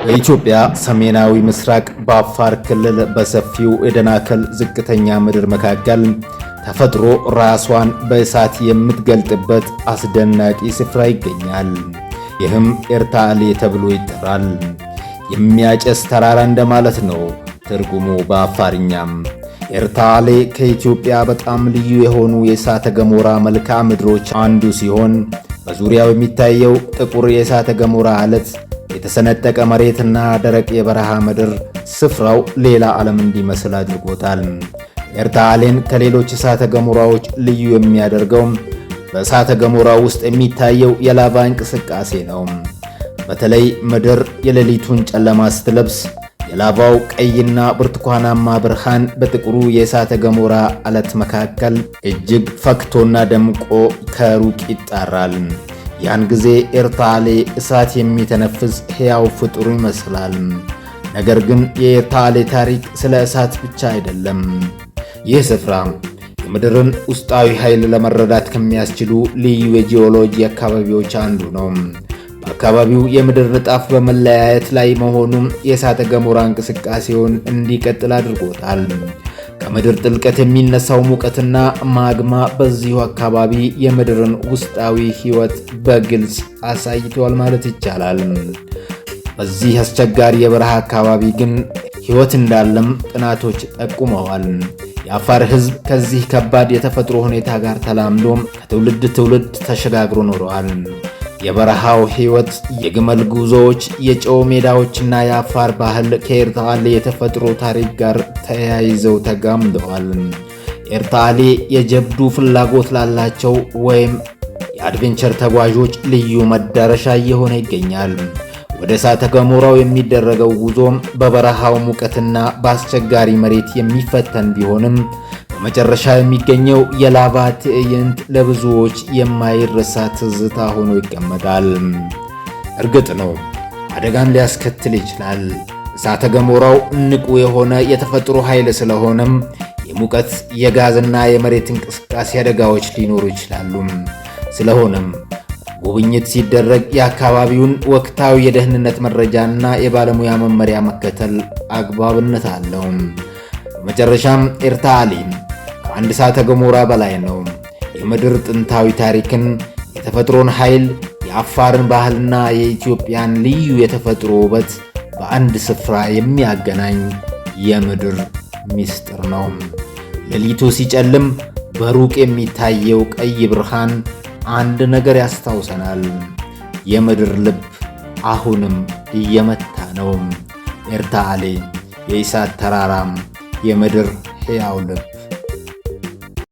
በኢትዮጵያ ሰሜናዊ ምስራቅ በአፋር ክልል በሰፊው የደናከል ዝቅተኛ ምድር መካከል ተፈጥሮ ራሷን በእሳት የምትገልጥበት አስደናቂ ስፍራ ይገኛል። ይህም ኤርታሌ ተብሎ ይጠራል። የሚያጨስ ተራራ እንደማለት ነው ትርጉሙ በአፋርኛም። ኤርታሌ ከኢትዮጵያ በጣም ልዩ የሆኑ የእሳተ ገሞራ መልክዓ ምድሮች አንዱ ሲሆን በዙሪያው የሚታየው ጥቁር የእሳተ ገሞራ አለት፣ የተሰነጠቀ መሬትና ደረቅ የበረሃ ምድር ስፍራው ሌላ ዓለም እንዲመስል አድርጎታል። ኤርታሌን ከሌሎች እሳተ ገሞራዎች ልዩ የሚያደርገው በእሳተ ገሞራ ውስጥ የሚታየው የላቫ እንቅስቃሴ ነው። በተለይ ምድር የሌሊቱን ጨለማ ስትለብስ የላቫው ቀይና ብርቱካናማ ብርሃን በጥቁሩ የእሳተ ገሞራ አለት መካከል እጅግ ፈክቶና ደምቆ ከሩቅ ይጣራል። ያን ጊዜ ኤርታሌ እሳት የሚተነፍስ ሕያው ፍጡር ይመስላል። ነገር ግን የኤርታሌ ታሪክ ስለ እሳት ብቻ አይደለም። ይህ ስፍራ የምድርን ውስጣዊ ኃይል ለመረዳት ከሚያስችሉ ልዩ የጂኦሎጂ አካባቢዎች አንዱ ነው። በአካባቢው የምድር ንጣፍ በመለያየት ላይ መሆኑ የእሳተ ገሞራ እንቅስቃሴውን እንዲቀጥል አድርጎታል። ከምድር ጥልቀት የሚነሳው ሙቀትና ማግማ በዚሁ አካባቢ የምድርን ውስጣዊ ሕይወት በግልጽ አሳይቷል ማለት ይቻላል። በዚህ አስቸጋሪ የበረሃ አካባቢ ግን ሕይወት እንዳለም ጥናቶች ጠቁመዋል። የአፋር ሕዝብ ከዚህ ከባድ የተፈጥሮ ሁኔታ ጋር ተላምዶ ከትውልድ ትውልድ ተሸጋግሮ ኖረዋል። የበረሃው ሕይወት፣ የግመል ጉዞዎች፣ የጨው ሜዳዎችና የአፋር ባህል ከኤርታሌ የተፈጥሮ ታሪክ ጋር ተያይዘው ተጋምደዋል። ኤርታሌ የጀብዱ ፍላጎት ላላቸው ወይም የአድቬንቸር ተጓዦች ልዩ መዳረሻ እየሆነ ይገኛል። ወደ እሳተ ገሞራው የሚደረገው ጉዞም በበረሃው ሙቀትና በአስቸጋሪ መሬት የሚፈተን ቢሆንም በመጨረሻ የሚገኘው የላቫ ትዕይንት ለብዙዎች የማይረሳ ትዝታ ሆኖ ይቀመጣል። እርግጥ ነው አደጋን ሊያስከትል ይችላል። እሳተ ገሞራው ንቁ የሆነ የተፈጥሮ ኃይል ስለሆነም የሙቀት የጋዝና የመሬት እንቅስቃሴ አደጋዎች ሊኖሩ ይችላሉ። ስለሆነም ጉብኝት ሲደረግ የአካባቢውን ወቅታዊ የደህንነት መረጃና የባለሙያ መመሪያ መከተል አግባብነት አለው። በመጨረሻም ኤርታሌ ከአንድ እሳተ ገሞራ በላይ ነው። የምድር ጥንታዊ ታሪክን፣ የተፈጥሮን ኃይል፣ የአፋርን ባህልና የኢትዮጵያን ልዩ የተፈጥሮ ውበት በአንድ ስፍራ የሚያገናኝ የምድር ምስጢር ነው። ሌሊቱ ሲጨልም በሩቅ የሚታየው ቀይ ብርሃን አንድ ነገር ያስታውሰናል። የምድር ልብ አሁንም እየመታ ነው። ኤርታሌ የእሳት ተራራም የምድር ሕያው ልብ